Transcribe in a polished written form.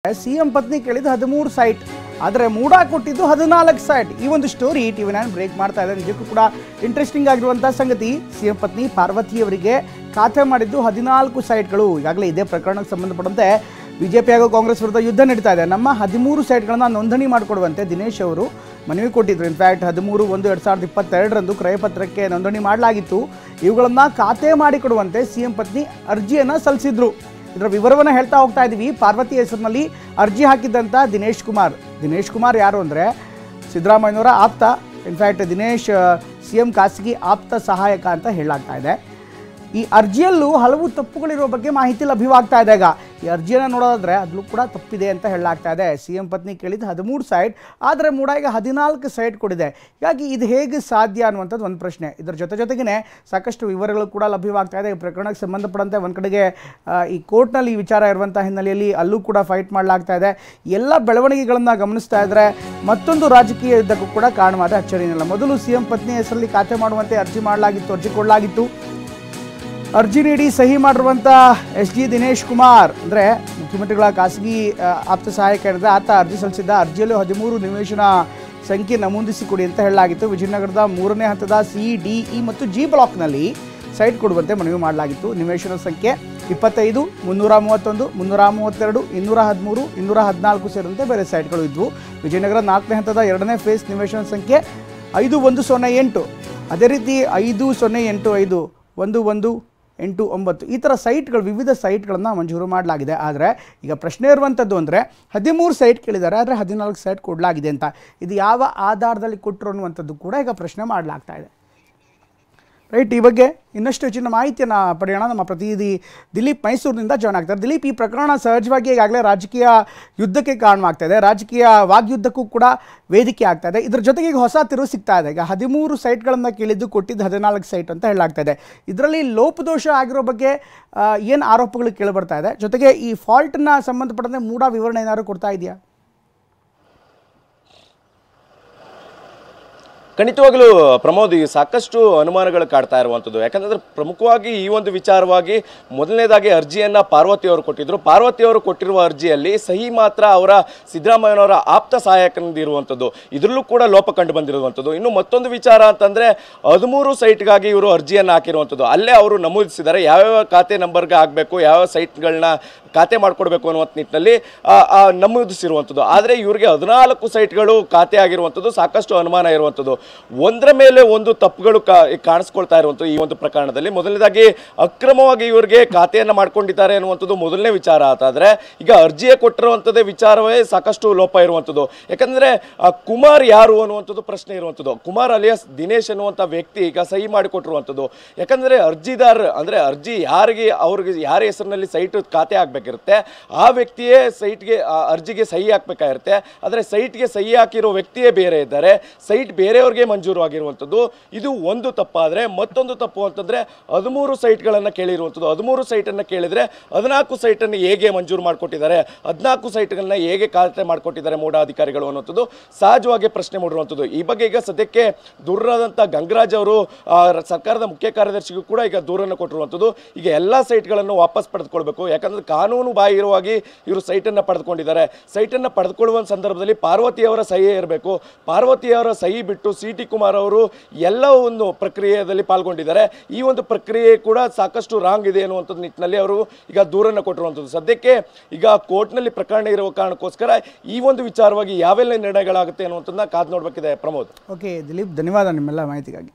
CM ಪತ್ನಿ ಕೇಳಿದ 13 site ಆದರೆ ಮೂಡಾ ಕೊಟ್ಟಿದ್ದು 14 ಸೈಟ್. ಈ ಒಂದು ಸ್ಟೋರಿ TV9 ಬ್ರೇಕ್ ಮಾಡ್ತಾ ಇದೆ. ನಿಜಕ್ಕೂ ಕೂಡ ಇಂಟ್ರೆಸ್ಟಿಂಗ್ ಆಗಿರುವಂತಹ ಸಂಗತಿ. ಸಿಎಂ ಪತ್ನಿ ಪಾರ್ವತಿಯವರಿಗೆ ಖಾತೆ ಮಾಡಿದ್ದು 14 ಸೈಟ್ಗಳು. ಈಗಾಗಲೇ ಇದೇ ಪ್ರಕರಣಕ್ಕೆ ಸಂಬಂಧಪಟ್ಟಂತೆ ಬಿಜೆಪಿ ಹಾಗೂ ಕಾಂಗ್ರೆಸ್ ವಿರುದ್ಧ ಯುದ್ಧ ನಡೀತಾ ಇದೆ. ನಮ್ಮ 13 ಸೈಟ್ಗಳನ್ನು ನೋಂದಣಿ ಮಾಡಿಕೊಡುವಂತೆ ದಿನೇಶ್ ಅವರು ಮನವಿ ಕೊಟ್ಟಿದ್ರು. ಇನ್ಫ್ಯಾಕ್ಟ್ 13/1/2022 ಕ್ರಯಪತ್ರಕ್ಕೆ ನೋಂದಣಿ ಮಾಡಲಾಗಿತ್ತು. ಇವುಗಳನ್ನು ಖಾತೆ ಮಾಡಿಕೊಡುವಂತೆ ಸಿಎಂ ಪತ್ನಿ ಅರ್ಜಿಯನ್ನು ಸಲ್ಲಿಸಿದ್ರು. ಇದರ ವಿವರವನ್ನು ಹೇಳ್ತಾ ಹೋಗ್ತಾ ಇದ್ದೀವಿ. ಪಾರ್ವತಿ ಹೆಸರಿನಲ್ಲಿ ಅರ್ಜಿ ಹಾಕಿದ್ದಂಥ ದಿನೇಶ್ ಕುಮಾರ್ ಯಾರು ಅಂದರೆ ಸಿದ್ದರಾಮಯ್ಯನವರ ಆಪ್ತ. ಇನ್ಫ್ಯಾಕ್ಟ್ ದಿನೇಶ್ ಸಿಎಂ ಖಾಸಗಿ ಆಪ್ತ ಸಹಾಯಕ ಅಂತ ಹೇಳಲಾಗ್ತಾ ಇದೆ. ಈ ಅರ್ಜಿಯಲ್ಲೂ ಹಲವು ತಪ್ಪುಗಳಿರೋ ಬಗ್ಗೆ ಮಾಹಿತಿ ಲಭ್ಯವಾಗ್ತಾ ಇದೆ. ಈಗ ಈ ಅರ್ಜಿಯನ್ನು ನೋಡೋದಾದ್ರೆ ಅದರಲ್ಲೂ ಕೂಡ ತಪ್ಪಿದೆ ಅಂತ ಹೇಳಲಾಗ್ತಾ ಇದೆ. ಸಿಎಂ ಪತ್ನಿ ಕೇಳಿದ 13 ಸೈಟ್ ಆದರೆ ಮೂಡಾ ಈಗ 14 ಸೈಟ್ ಕೊಡಿದೆ. ಹೀಗಾಗಿ ಇದು ಹೇಗೆ ಸಾಧ್ಯ ಅನ್ನುವಂಥದ್ದು ಒಂದು ಪ್ರಶ್ನೆ. ಇದರ ಜೊತೆಗೇ ಸಾಕಷ್ಟು ವಿವರಗಳು ಕೂಡ ಲಭ್ಯವಾಗ್ತಾ ಇದೆ. ಈ ಪ್ರಕರಣಕ್ಕೆ ಸಂಬಂಧಪಟ್ಟಂತೆ ಒಂದು ಕಡೆಗೆ ಈ ಕೋರ್ಟ್ನಲ್ಲಿ ಈ ವಿಚಾರ ಇರುವಂಥ ಹಿನ್ನೆಲೆಯಲ್ಲಿ ಅಲ್ಲೂ ಕೂಡ ಫೈಟ್ ಮಾಡಲಾಗ್ತಾ ಇದೆ. ಎಲ್ಲ ಬೆಳವಣಿಗೆಗಳನ್ನು ಗಮನಿಸ್ತಾ ಇದ್ದರೆ ಮತ್ತೊಂದು ರಾಜಕೀಯ ಯುದ್ಧಕ್ಕೂ ಕೂಡ ಕಾರಣವಾದ ಅಚ್ಚರಿಯಿಲ್ಲ. ಮೊದಲು ಸಿಎಂ ಪತ್ನಿ ಹೆಸರಲ್ಲಿ ಖಾತೆ ಮಾಡುವಂತೆ ಅರ್ಜಿ ಕೊಡಲಾಗಿತ್ತು. ಅರ್ಜಿ ನೀಡಿ ಸಹಿ ಮಾಡಿರುವಂಥ SG ದಿನೇಶ್ ಕುಮಾರ್ ಅಂದರೆ ಮುಖ್ಯಮಂತ್ರಿಗಳ ಖಾಸಗಿ ಆಪ್ತ ಸಹಾಯಕ ಏನಿದೆ ಆತ ಅರ್ಜಿ ಸಲ್ಲಿಸಿದ್ದ. ಅರ್ಜಿಯಲ್ಲೂ 13 ನಿವೇಶನ ಸಂಖ್ಯೆ ನಮೂದಿಸಿಕೊಡಿ ಅಂತ ಹೇಳಲಾಗಿತ್ತು. ವಿಜಯನಗರದ 3ನೇ ಹಂತದ C, D, E ಮತ್ತು G ಬ್ಲಾಕ್ನಲ್ಲಿ ಸೈಟ್ ಕೊಡುವಂತೆ ಮನವಿ ಮಾಡಲಾಗಿತ್ತು. ನಿವೇಶನ ಸಂಖ್ಯೆ 25, 331, 332, 213, 214 ಸೇರಿದಂತೆ ಬೇರೆ ಸೈಟ್ಗಳು ಇದ್ವು. ವಿಜಯನಗರ 4ನೇ ಹಂತದ 2ನೇ ಫೇಸ್ ನಿವೇಶನ ಸಂಖ್ಯೆ 5108, ಅದೇ ರೀತಿ 5085, 1189 ಈ ಥರ ಸೈಟ್ಗಳು, ವಿವಿಧ ಸೈಟ್ಗಳನ್ನು ಮಂಜೂರು ಮಾಡಲಾಗಿದೆ. ಆದರೆ ಈಗ ಪ್ರಶ್ನೆ ಇರುವಂಥದ್ದು ಅಂದರೆ 13 ಸೈಟ್ ಕೇಳಿದ್ದಾರೆ ಆದರೆ 14 ಸೈಟ್ ಕೊಡಲಾಗಿದೆ ಅಂತ. ಇದು ಯಾವ ಆಧಾರದಲ್ಲಿ ಕೊಟ್ಟರು ಅನ್ನುವಂಥದ್ದು ಕೂಡ ಈಗ ಪ್ರಶ್ನೆ ಮಾಡಲಾಗ್ತಾ ಇದೆ. ರೈಟ್, ಈ ಬಗ್ಗೆ ಇನ್ನಷ್ಟು ಹೆಚ್ಚಿನ ಮಾಹಿತಿಯನ್ನು ಪಡೆಯೋಣ. ನಮ್ಮ ಪ್ರತಿನಿಧಿ ದಿಲೀಪ್ ಮೈಸೂರಿನಿಂದ ಜಾಯ್ನ್ ಆಗ್ತಾರೆ. ದಿಲೀಪ್, ಈ ಪ್ರಕರಣ ಸಹಜವಾಗಿ ಈಗಾಗಲೇ ರಾಜಕೀಯ ಯುದ್ಧಕ್ಕೆ ಕಾರಣವಾಗ್ತಾ ಇದೆ, ರಾಜಕೀಯ ವಾಗ್ಯುದ್ಧಕ್ಕೂ ಕೂಡ ವೇದಿಕೆ ಆಗ್ತಾ ಇದೆ. ಇದರ ಜೊತೆಗೆ ಈಗ ಹೊಸ ತಿರುವು ಸಿಗ್ತಾ ಇದೆ. ಈಗ 13 ಸೈಟ್ಗಳನ್ನು ಕೇಳಿದ್ದು ಕೊಟ್ಟಿದ್ದು 14 ಸೈಟ್ ಅಂತ ಹೇಳಲಾಗ್ತಾ ಇದೆ. ಇದರಲ್ಲಿ ಲೋಪದೋಷ ಆಗಿರೋ ಬಗ್ಗೆ ಏನು ಆರೋಪಗಳು ಕೇಳಿಬರ್ತಾ ಇದೆ? ಜೊತೆಗೆ ಈ ಫಾಲ್ಟ್ನ ಸಂಬಂಧಪಟ್ಟಂತೆ ಮೂಡಾ ವಿವರಣೆ ಏನಾದರೂ ಕೊಡ್ತಾ ಇದೆಯಾ? ಖಂಡಿತವಾಗಲೂ ಪ್ರಮೋದ್, ಈ ಸಾಕಷ್ಟು ಅನುಮಾನಗಳು ಕಾಡ್ತಾ ಇರುವಂಥದ್ದು. ಯಾಕಂದರೆ ಪ್ರಮುಖವಾಗಿ ಈ ಒಂದು ವಿಚಾರವಾಗಿ ಮೊದಲನೇದಾಗಿ ಅರ್ಜಿಯನ್ನು ಪಾರ್ವತಿಯವರು ಕೊಟ್ಟಿದ್ದರು. ಪಾರ್ವತಿಯವರು ಕೊಟ್ಟಿರುವ ಅರ್ಜಿಯಲ್ಲಿ ಸಹಿ ಮಾತ್ರ ಅವರ ಸಿದ್ದರಾಮಯ್ಯನವರ ಆಪ್ತ ಸಹಾಯಕನಿಂದ ಇರುವಂಥದ್ದು. ಇದರಲ್ಲೂ ಕೂಡ ಲೋಪ ಕಂಡು ಬಂದಿರುವಂಥದ್ದು. ಇನ್ನು ಮತ್ತೊಂದು ವಿಚಾರ ಅಂತಂದರೆ 13 ಸೈಟ್ಗಾಗಿ ಇವರು ಅರ್ಜಿಯನ್ನು ಹಾಕಿರುವಂಥದ್ದು. ಅಲ್ಲೇ ಅವರು ನಮೂದಿಸಿದ್ದಾರೆ ಯಾವ್ಯಾವ ಖಾತೆ ನಂಬರ್ಗೆ ಆಗಬೇಕು, ಯಾವ ಸೈಟ್ಗಳನ್ನ ಖಾತೆ ಮಾಡಿಕೊಡ್ಬೇಕು ಅನ್ನುವಂಥ ನಿಟ್ಟಿನಲ್ಲಿ ನಮೂದಿಸಿರುವಂಥದ್ದು. ಆದರೆ ಇವರಿಗೆ 14 ಸೈಟ್ಗಳು ಖಾತೆ ಆಗಿರುವಂಥದ್ದು ಸಾಕಷ್ಟು ಅನುಮಾನ ಇರುವಂಥದ್ದು. ಒಂದರ ಮೇಲೆ ಒಂದು ತಪ್ಪುಗಳು ಕಾಣಿಸ್ಕೊಳ್ತಾ ಇರುವಂಥದ್ದು ಈ ಒಂದು ಪ್ರಕರಣದಲ್ಲಿ. ಮೊದಲನೇದಾಗಿ ಅಕ್ರಮವಾಗಿ ಇವರಿಗೆ ಖಾತೆಯನ್ನು ಮಾಡ್ಕೊಂಡಿದ್ದಾರೆ ಅನ್ನುವಂಥದ್ದು ಮೊದಲನೇ ವಿಚಾರ. ಆದರೆ ಈಗ ಅರ್ಜಿಯೇ ಕೊಟ್ಟಿರುವಂಥದ್ದೇ ವಿಚಾರವೇ ಸಾಕಷ್ಟು ಲೋಪ ಇರುವಂಥದ್ದು. ಯಾಕಂದರೆ ಕುಮಾರ್ ಯಾರು ಅನ್ನುವಂಥದ್ದು ಪ್ರಶ್ನೆ ಇರುವಂಥದ್ದು. ಕುಮಾರ್ ಅಲಿಯಾಸ್ ದಿನೇಶ್ ಅನ್ನುವಂಥ ವ್ಯಕ್ತಿ ಈಗ ಸಹಿ ಮಾಡಿಕೊಟ್ಟಿರುವಂಥದ್ದು. ಯಾಕಂದರೆ ಅರ್ಜಿದಾರ ಅಂದರೆ ಅರ್ಜಿ ಅವ್ರಿಗೆ ಯಾರ ಹೆಸರಿನಲ್ಲಿ ಸೈಟ್ ಖಾತೆ ಆಗಬೇಕಿರುತ್ತೆ ಆ ವ್ಯಕ್ತಿಯೇ ಅರ್ಜಿಗೆ ಸಹಿ ಹಾಕಬೇಕಾಗಿರುತ್ತೆ. ಆದರೆ ಸೈಟ್ಗೆ ಸಹಿ ಹಾಕಿರೋ ವ್ಯಕ್ತಿಯೇ ಬೇರೆ ಇದ್ದಾರೆ, ಸೈಟ್ ಬೇರೆಯವ್ರಿಗೆ ಮಂಜೂರು ಆಗಿರುವಂಥದ್ದು. ಇದು ಒಂದು ತಪ್ಪಾದರೆ ಮತ್ತೊಂದು ತಪ್ಪು ಅಂತಂದರೆ 13 ಸೈಟ್ಗಳನ್ನು ಕೇಳಿರುವಂಥದ್ದು. 13 ಸೈಟನ್ನು ಕೇಳಿದರೆ 14 ಸೈಟನ್ನು ಹೇಗೆ ಮಂಜೂರು ಮಾಡಿಕೊಟ್ಟಿದ್ದಾರೆ, 14 ಸೈಟ್ಗಳನ್ನ ಹೇಗೆ ಖಾತೆ ಮಾಡಿಕೊಟ್ಟಿದ್ದಾರೆ ಮೂಡಾ ಅಧಿಕಾರಿಗಳು ಅನ್ನೋಂಥದ್ದು ಸಹಜವಾಗಿ ಪ್ರಶ್ನೆ ಮೂಡಿರುವಂಥದ್ದು. ಈ ಬಗ್ಗೆ ಈಗ ಸದ್ಯಕ್ಕೆ ದೂರರಾದಂಥ ಗಂಗರಾಜ್ ಅವರು ಸರ್ಕಾರದ ಮುಖ್ಯ ಕಾರ್ಯದರ್ಶಿಗೂ ಕೂಡ ಈಗ ದೂರನ್ನು ಕೊಟ್ಟಿರುವಂಥದ್ದು. ಈಗ ಎಲ್ಲ ಸೈಟ್ಗಳನ್ನು ವಾಪಸ್ ಪಡೆದುಕೊಳ್ಬೇಕು. ಯಾಕಂದರೆ ಕಾನೂನು ಬಾಹಿರವಾಗಿ ಇವರು ಸೈಟನ್ನು ಪಡೆದುಕೊಂಡಿದ್ದಾರೆ. ಸೈಟನ್ನು ಪಡೆದುಕೊಳ್ಳುವ ಸಂದರ್ಭದಲ್ಲಿ ಪಾರ್ವತಿಯವರ ಸಹಿ ಇರಬೇಕು. ಪಾರ್ವತಿಯವರ ಸಹಿ ಬಿಟ್ಟು CT ಕುಮಾರ್ ಅವರು ಎಲ್ಲ ಒಂದು ಪ್ರಕ್ರಿಯೆಯಲ್ಲಿ ಪಾಲ್ಗೊಂಡಿದ್ದಾರೆ. ಈ ಒಂದು ಪ್ರಕ್ರಿಯೆ ಕೂಡ ಸಾಕಷ್ಟು ರಾಂಗ್ ಇದೆ ಅನ್ನುವಂಥದ್ದು ನಿಟ್ಟಿನಲ್ಲಿ ಅವರು ಈಗ ದೂರನ್ನು ಕೊಟ್ಟಿರುವಂಥದ್ದು. ಸದ್ಯಕ್ಕೆ ಈಗ ಕೋರ್ಟ್ನಲ್ಲಿ ಪ್ರಕರಣ ಇರುವ ಕಾರಣಕ್ಕೋಸ್ಕರ ಈ ಒಂದು ವಿಚಾರವಾಗಿ ಯಾವೆಲ್ಲ ನಿರ್ಣಯಗಳಾಗುತ್ತೆ ಅನ್ನುವಂಥದ್ದನ್ನ ಕಾದು ನೋಡಬೇಕಿದೆ ಪ್ರಮೋದ್. ಓಕೆ ದಿಲೀಪ್, ಧನ್ಯವಾದ ನಿಮ್ಮೆಲ್ಲ ಮಾಹಿತಿಗಾಗಿ.